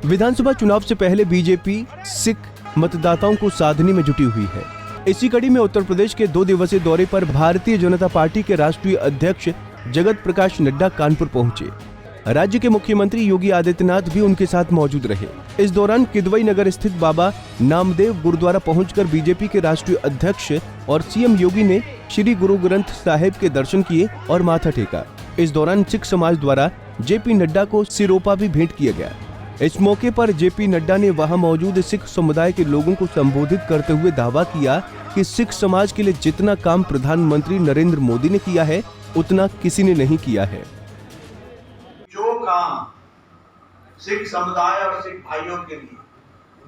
विधानसभा चुनाव से पहले बीजेपी सिख मतदाताओं को साधने में जुटी हुई है। इसी कड़ी में उत्तर प्रदेश के 2 दिवसीय दौरे पर भारतीय जनता पार्टी के राष्ट्रीय अध्यक्ष जगत प्रकाश नड्डा कानपुर पहुंचे। राज्य के मुख्यमंत्री योगी आदित्यनाथ भी उनके साथ मौजूद रहे। इस दौरान किदवई नगर स्थित बाबा नामदेव गुरुद्वारा पहुंचकर बीजेपी के राष्ट्रीय अध्यक्ष और सीएम योगी ने श्री गुरु ग्रंथ साहिब के दर्शन किए और माथा टेका। इस दौरान सिख समाज द्वारा जेपी नड्डा को सिरोपा भी भेंट किया गया। इस मौके पर जेपी नड्डा ने वहां मौजूद सिख समुदाय के लोगों को संबोधित करते हुए दावा किया कि सिख समाज के लिए जितना काम प्रधानमंत्री नरेंद्र मोदी ने किया है उतना किसी ने नहीं किया है। जो काम सिख समुदाय और सिख भाइयों के लिए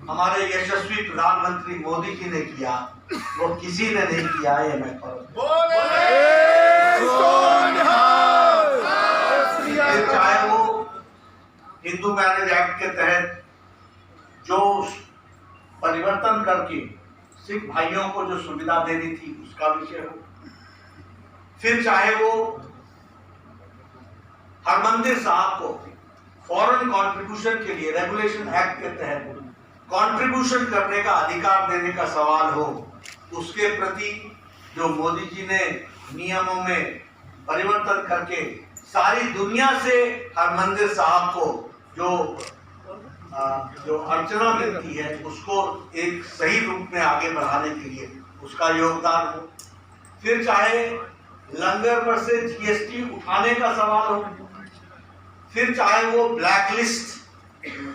हमारे यशस्वी प्रधानमंत्री मोदी जी ने किया वो किसी ने नहीं किया है। मैं चाहे वो हिंदू मैरिज एक्ट के तहत जो परिवर्तन करके सिख भाइयों को जो सुविधा देनी थी उसका विषय हो, फिर चाहे वो हरमंदिर साहब को फॉरेन कंट्रीब्यूशन के लिए रेगुलेशन एक्ट के तहत कंट्रीब्यूशन करने का अधिकार देने का सवाल हो, उसके प्रति जो मोदी जी ने नियमों में परिवर्तन करके सारी दुनिया से हरमंदिर साहब को जो अर्चना मिलती है उसको एक सही रूप में आगे बढ़ाने के लिए उसका योगदान हो, फिर चाहे लंगर पर से जीएसटी उठाने का सवाल हो, फिर चाहे वो ब्लैक लिस्ट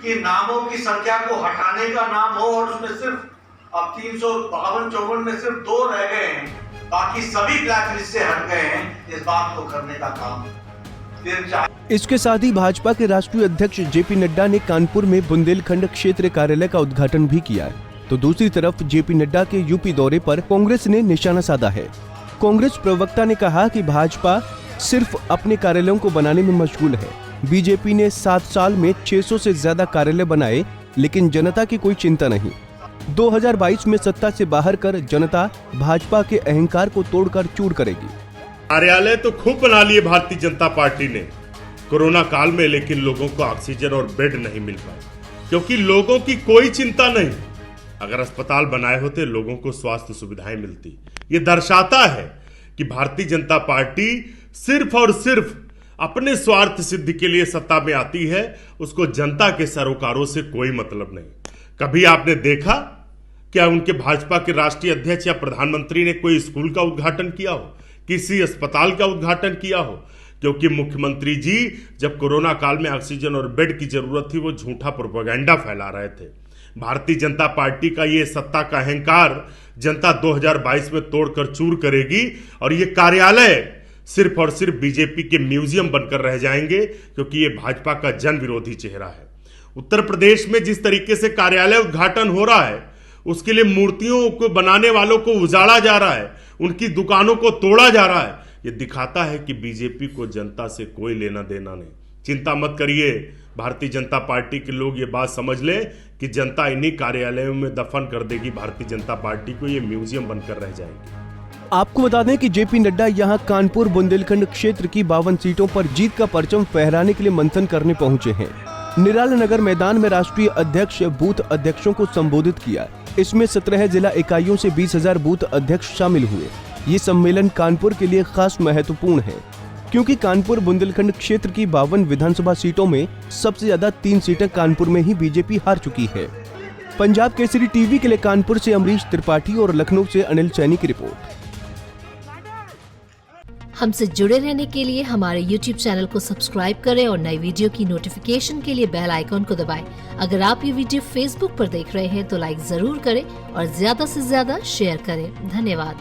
के नामों की संख्या को हटाने का नाम हो और उसमें सिर्फ अब 352-54 में सिर्फ 2 रह गए हैं, बाकी सभी ब्लैक लिस्ट से हट गए हैं, इस बात को करने का काम। फिर चाहे इसके साथ ही भाजपा के राष्ट्रीय अध्यक्ष जेपी नड्डा ने कानपुर में बुंदेलखंड क्षेत्र कार्यालय का उद्घाटन भी किया है। तो दूसरी तरफ जेपी नड्डा के यूपी दौरे पर कांग्रेस ने निशाना साधा है। कांग्रेस प्रवक्ता ने कहा कि भाजपा सिर्फ अपने कार्यालयों को बनाने में मशगूल है। बीजेपी ने 7 साल में 600 से ज्यादा कार्यालय बनाए, लेकिन जनता की कोई चिंता नहीं। 2022 में सत्ता से बाहर कर जनता भाजपा के अहंकार को तोड़कर चूर करेगी। कार्यालय तो खूब बना लिए भारतीय जनता पार्टी ने कोरोना काल में, लेकिन लोगों को ऑक्सीजन और बेड नहीं मिल पाए, क्योंकि लोगों की कोई चिंता नहीं। अगर अस्पताल बनाए होते लोगों को स्वास्थ्य सुविधाएं मिलती। ये दर्शाता है कि भारतीय जनता पार्टी सिर्फ और सिर्फ अपने स्वार्थ सिद्धि के लिए सत्ता में आती है, उसको जनता के सरोकारों से कोई मतलब नहीं। कभी आपने देखा क्या उनके भाजपा के राष्ट्रीय अध्यक्ष या प्रधानमंत्री ने कोई स्कूल का उद्घाटन किया हो, किसी अस्पताल का उद्घाटन किया हो? क्योंकि मुख्यमंत्री जी जब कोरोना काल में ऑक्सीजन और बेड की जरूरत थी वो झूठा प्रोपेगेंडा फैला रहे थे। भारतीय जनता पार्टी का ये सत्ता का अहंकार जनता 2022 में तोड़कर चूर करेगी और ये कार्यालय सिर्फ और सिर्फ बीजेपी के म्यूजियम बनकर रह जाएंगे, क्योंकि ये भाजपा का जन विरोधी चेहरा है। उत्तर प्रदेश में जिस तरीके से कार्यालय उद्घाटन हो रहा है उसके लिए मूर्तियों को बनाने वालों को उजाड़ा जा रहा है, उनकी दुकानों को तोड़ा जा रहा है। ये दिखाता है कि बीजेपी को जनता से कोई लेना देना नहीं। चिंता मत करिए, भारतीय जनता पार्टी के लोग ये बात समझ लें कि जनता इन्हीं कार्यालयों में दफन कर देगी भारतीय जनता पार्टी को, ये म्यूजियम बनकर रह जाएंगे। आपको बता दें कि जेपी नड्डा यहां कानपुर बुंदेलखंड क्षेत्र की 52 सीटों पर जीत का परचम फहराने के लिए मंथन करने पहुंचे हैं। निराला नगर मैदान में राष्ट्रीय अध्यक्ष बूथ अध्यक्षों को संबोधित किया। इसमें 17 जिला इकाइयों से 20,000 बूथ अध्यक्ष शामिल हुए। ये सम्मेलन कानपुर के लिए खास महत्वपूर्ण है, क्योंकि कानपुर बुंदेलखंड क्षेत्र की 52 विधानसभा सीटों में सबसे ज्यादा 3 सीटें कानपुर में ही बीजेपी हार चुकी है। पंजाब केसरी टीवी के लिए कानपुर से अमरीश त्रिपाठी और लखनऊ से अनिल सैनी की रिपोर्ट। हमसे जुड़े रहने के लिए हमारे YouTube चैनल को सब्सक्राइब करें और नई वीडियो की नोटिफिकेशन के लिए बेल आइकॉन को दबाएं। अगर आप ये वीडियो Facebook पर देख रहे हैं तो लाइक जरूर करें और ज्यादा से ज्यादा शेयर करें। धन्यवाद।